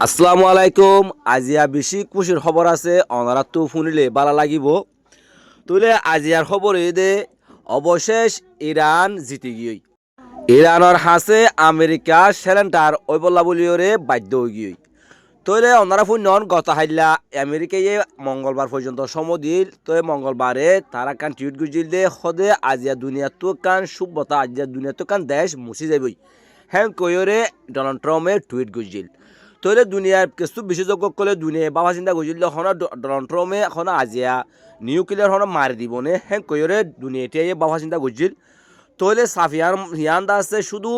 আসসালামু আলাইকুম। আজিয়া বেশি খুশির খবর আছে, অনারা তো শুনিলে ভালো লাগিব। তুলে আজিয়ার খবর এই দে অবশেষ ইরান জিতে গিয়ে ইরানের হাসে আমেরিকা সেলেন্টার ওই বল্লা বলিওরে বাধ্য হয়ে গিয়ে তৈলে অনারা ফুনন গত হাইলা আমেরিকায় মঙ্গলবার পর্যন্ত সময় দিল তো মঙ্গলবারে তারা কান টুইট গুজিল দে সদে আজিয়া দুনিয়া তো কান সুব্যতা আজিয়া দুনিয়া তো কান দেশ মুছি যাবই হ্যাঁ কইরে ডোনাল্ড ট্রাম্পে টুইট গুজিল তৈলে দুনিয়ার কিছু বিশেষজ্ঞ কলে দুনিয়া বাবা চিন্তা গুজিল হন ডোনাল্ড ট্রাম্পে এখন আজিয়া নিউক্লিয়ার হন মারি দিবনে হ্যাঁ কইরে দুনিয়াটিয়ে বাবা চিন্তা গুজিল তৈলে সাফিয়ান হিয়ান্দা আছে শুধু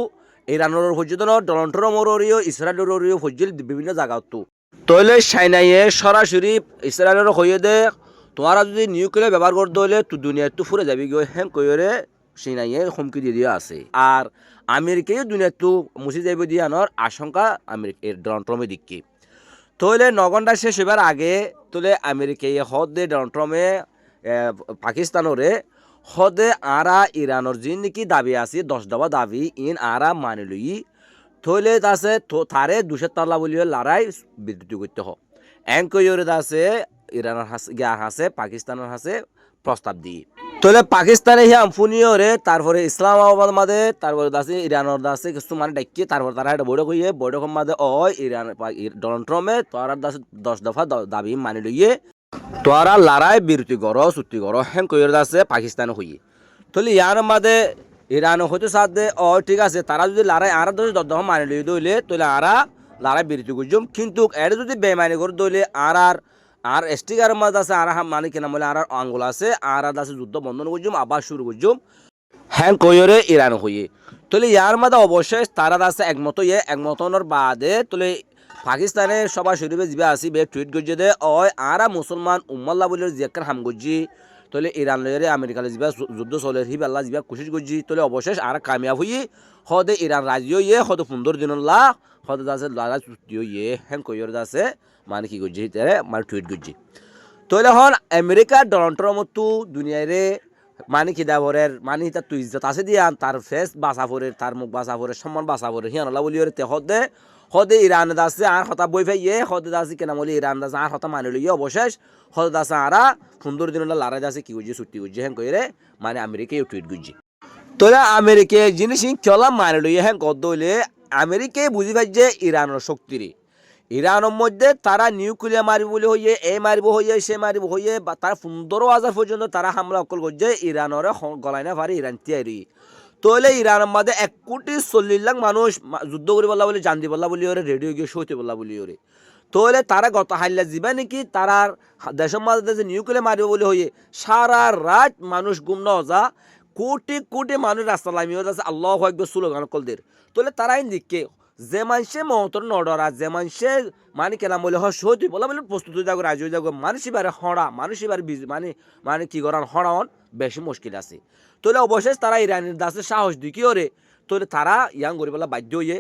ইরানের পর্যটন ডোনাল্ড ট্রাম্পরও ইসরায়েলেরও ফজিল বিভিন্ন জায়গাতো তৈলে চাইনাইয়ে সরাসরি ইসরায়েলের হয়ে দে তোমারা যদি নিউক্লিয়ার ব্যবহার করতে হলে তো দুনিয়া তো ফুরে যাবি গিয়ে হ্যাঁ কইরে চাইনাইয়ে হুমকি দিয়ে দিয়ে আছে আর আমেরিকায় দুনিয়া তো মুছে যাবে দিয়ে আনার আশঙ্কা ডোনাল্ড ট্রাম্পের দিকে তৈলে 9 ঘন্টা শেষ হবার আগে তোলে আমেরিকায় হদ দে ডোনাল্ড ট্রাম্পে পাকিস্তানরে হদে আরা ইরানের যে নাকি দাবি আছে 10 দফা দাবি ইন আরা মানি লই থইলে আছে তারে 200 বলিও লড়াই বিদ্যুৎ করতে হ এঙ্কইরে আছে ইরানের হাসে পাকিস্তানের হাসে প্রস্তাব দিয়ে তাহলে পাকিস্তানে হিয়াম ফুনিওরে তারপরে ইসলামাবাদ মাদে তারপরে আছে ইরানের আছে কিছু মানে ডাকিয়ে তারপর তারা একটা বৈঠক হইয়ে বৈঠকের মাদে ইরান ডোনাল্ড ট্রাম্পে তারা 10 দফা দাবি মানি লইয়ে তোরা লড়াই বিরতি করো চুক্তি করো হ্যাঁ কইরে আছে পাকিস্তান হইয়ে তাহলে ইয়ার মাদে ইরান হয়তো সাথ দে ঠিক আছে তারা যদি লড়াই আর 10 দফা মানি লই দইলে তাহলে আরা লড়াই বিরতি করছুম কিন্তু এটা যদি বেমানি করে দইলে আর এসটিকার মাঝে আছে আর মানে কেনা বলে আর আঙ্গুল আছে আর আছে যুদ্ধ বন্ধন করছুম আবার শুরু করছুম হ্যাঁ কইরে ইরান হইয়ে তাহলে ইয়ার মাঝে অবশ্যই তারা আছে একমত একমতনের বাদে তাহলে পাকিস্তানে সবাই শরীফে যাবে আসি বে টুইট করছে দে আরা মুসলমান উম্মাল্লা বলে জিয়াকার হাম করছি তাহলে ইরান লইরে আমেরিকা যাবা যুদ্ধ চলে হি আল্লাহ যাবা কোশিশ করছি তাহলে অবশেষ আর কামিয়াব হই হদে ইরান রাজি হইয়ে হদ 15 দিন হদে আছে লালা চুক্তি হইয়ে হ্যাঁ কইরে আছে মানে কি করছি মানে টুইট করছি তাহলে হন আমেরিকা ডোনাল্ড ট্রাম্প দুনিয়ারে মানে কি দাবরের মানে তার তুই ইজ্জত আছে দিয়া তার ফেস বাঁচাফরের তার মুখ বাঁচাফরের সম্মান বাঁচাফরের হিয়ানলা বলি তে হদে ইরান দাসে আর হতা বই ফাইয়ে হদে দাসি কেনা বলি ইরান দাসে আর হতা মানে লইয়ে অবশেষ হদে দাসে আরা 15 দিন লড়াই দাসে কি বুঝি ছুটি বুঝি হ্যাঁ কইরে মানে আমেরিকায় টুইট গুজি তোলা আমেরিকায় জিনিস চলা মানে লইয়ে হ্যাঁ কদ হইলে আমেরিকায় বুঝি পাই যে ইরানের শক্তিরে ইরানের মধ্যে তারা নিউক্লিয়ার মারিব বলে হইয়ে এ মারিব হইয়ে সে মারিব হইয়ে বা তার 15,000 পর্যন্ত তারা হামলা অকল করছে ইরানের গলায় না পারে ইরান তিয়ারি তইলে ইরানের মধ্যে 1,40,00,000 মানুষ যুদ্ধ করে বললা বলে জান দি বললা বলি ওরে রেডিও গিয়ে সইতে বললা বলি ওরে তইলে তারা গত হাইলা যাবে নাকি তারার দেশের মাঝে যে নিউক্লিয়ার মারিব বলে হইয়ে সারা রাত মানুষ গুম ন যা কোটি কোটি মানুষ রাস্তা লামিয়ে আছে আল্লাহু আকবার স্লোগান কলদের তইলে তারাই দিকে যে মানুষে মহতর নডরা যে মানুষে মানে কেনা বলে সইতে বলা বলে প্রস্তুত হয়ে যাবো রাজি হয়ে যাবো মানুষ এবারে হড়া মানুষ এবারে মানে মানে কি করান হড়ান বেশি মুশকিল আছে তাহলে অবশেষ তারা ইরানের দাসে সাহস দিকে ওরে তাহলে তারা ইয়াং করে বলা বাধ্য হয়ে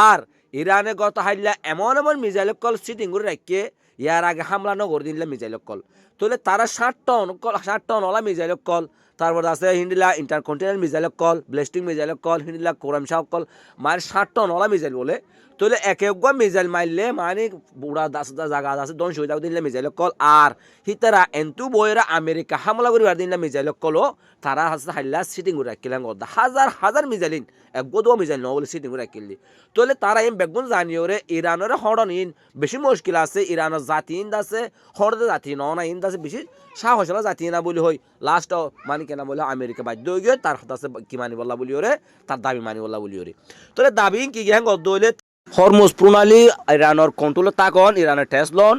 আর ইরানে গত হাইলা এমন এমন মিজাইল কল সিটিং করে রাখিয়ে ইয়ার আগে হামলা নগর দিলে মিজাইল কল তাহলে তারা 60 টন ওলা মিজাইল কল তারপর আছে হিন্দিলা ইন্টারকন্টিনেন্টাল মিজাইল কল ব্লাস্টিং মিজাইল কল হিন্দিলা কোরাম শাহ কল মানে 60 টন ওলা মিজাইল বলে তাহলে এক মিজাইল মারলে মানে বুড়া জায়গা আছে দন সই যাবে দিলে মিজাইল কল আর হিতারা এন্তু বইরা আমেরিকা হামলা করিবার দিলে মিজাইল কলও তারা হাসতে হাইলা সিটিং করে রাখিলাম হাজার হাজার মিজাইলিন একগো মিজাইল ন বলে সিটিং করে রাখিলি তাহলে তারা এম বেগুন জানিও রে ইরানের হরণ ইন বেশি মুশকিল আছে ইরানের জাতি ইন্দ আছে হরদে জাতি না ইন্দ আছে বেশি সাহসলা জাতি না বলি হই লাস্ট মানে কেনা বলে আমেরিকা বাধ্য হয়ে গিয়ে তার হাতে কি মানি বললা বলি ওরে তার দাবি মানি বললা বলি ওরে তাহলে দাবি কি হ্যাঁ গদ্দ হইলে হরমুজ প্রণালী ইরানের কন্ট্রোলে তাকন ইরানের টেস্ট লন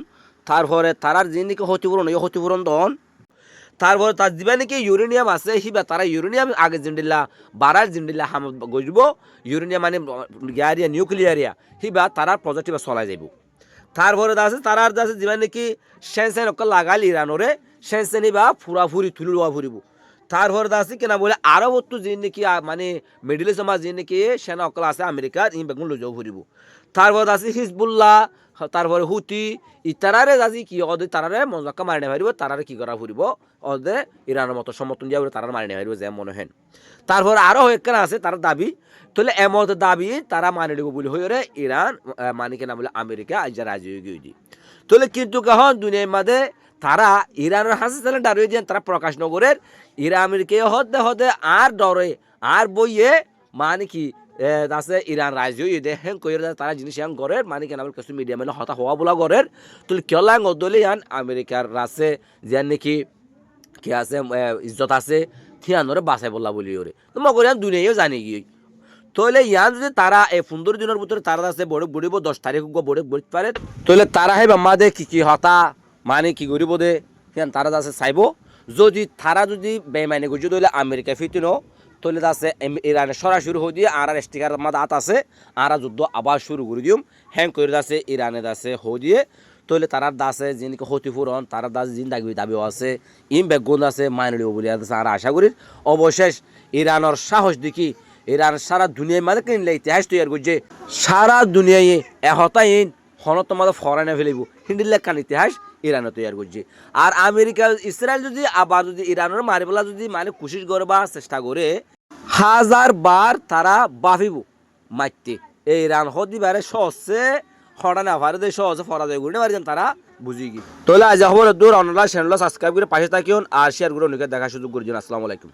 তারপরে তারার যে নাকি ক্ষতিপূরণ দন তারপরে তার দিবা নাকি ইউরেনিয়াম আছে হিবা তারা ইউরেনিয়াম আগে জিন্ডিল্লা বারার জিন্ডিল্লা হাম গজব ইউরেনিয়াম মানে গ্যারিয়া নিউক্লিয়ারিয়া হিবা তারার প্রজেক্ট চলাই যাব তারপরে আছে তারার আছে যেবা নাকি সেন অকল লাগাল ইরানরে সেন বা ফুরাফুরি তুলি লোয়া ফুরিব তারপরে আছে কিনা বলে আরো বস্তু যে নাকি মানে মিডিল ইস্ট সমাজ যে নাকি সেনা অকল আছে আমেরিকার ইন বেগুন লইজাও ফুরিব তারপর আছে হিজবুল্লাহ তারপরে হুতি ইতারারে আজি কি ওদের তারারে মজাক্কা মারি নেই তারারে কি করা ফুরিব ওদের ইরানের মতো সমর্থন দিয়া তারা মারি নেই যে মনে হেন তারপর আরো একখানা আছে তার দাবি তাহলে এমত দাবি তারা মানি নিব বলে হয়ে ইরান মানে কেনা বলে আমেরিকা আজ রাজি হয়ে গিয়ে দি তাহলে কিন্তু কখন দুনিয়ার মাঝে তারা ইরানের হাসি তাহলে ডারুয়ে দিয়ে তারা প্রকাশ নগরের ইরান আমেরিকা হতে হতে আর ডরে আর বইয়ে মানে কি আছে ইরান রাজি হয়ে দে হ্যাং কইরে তারা জিনিস হ্যাং গড়ের মানে কেন বলে কিছু মিডিয়া মানে হতা হওয়া বলা গড়ের তাহলে কেলাং অদলে ইয়ান আমেরিকার রাসে যে নাকি কি আছে ইজ্জত আছে থিয়ানরে বাঁচাই বললা বলি ওরে তো মগর ইয়ান দুনিয়াও জানি গিয়ে তাহলে ইয়ান যদি তারা এই 15 দিনের ভিতরে তারা আছে বড় বড়িব 10 তারিখ বড় বড় পারে তাহলে তারা হে বাম্মাদে কি হতা মানে কি করিব দে তারা আছে চাইব যদি তারা যদি বেমাইনে গুজি তাহলে আমেরিকা ফিতিনো তাহলে আছে ইরানে সরাসরি হয়ে দিয়ে আর স্টিকার মাদ আত আছে আর যুদ্ধ আবার শুরু করে দিম হ্যাং করে আছে ইরানে আছে হয়ে দিয়ে তাহলে তারার দাসে যিনি ক্ষতিপূরণ তার দাস যিনি দাবিও আছে ইম বেগুন আছে মাইনে নিব বলে আর আশা করি অবশেষ ইরানের সাহস দেখি ইরান সারা দুনিয়ার মাঝে কিনলে ইতিহাস তৈরি করছে সারা দুনিয়ায় এহতাইন হনত মাঝে ফরানে ফেলিব হিন্দির লেখান ইতিহাস ইরানে তৈরি করছে আর আমেরিকা ইসরায়েল যদি আবার যদি ইরানের মারিবেলা যদি মানে কোশিশ করে বা চেষ্টা করে 1000 বার তারা বাফিব মারতে এই ইরান হদিবারে সহজে হঠাৎ না পারে সহজে ফরাজয় করে নেবার তারা বুঝি কি তাহলে আজ খবর দূর অনলাইন চ্যানেল সাবস্ক্রাইব করে পাশে থাকিউন আর শেয়ার করে অনেকে দেখা সুযোগ করছেন আসসালামু আলাইকুম।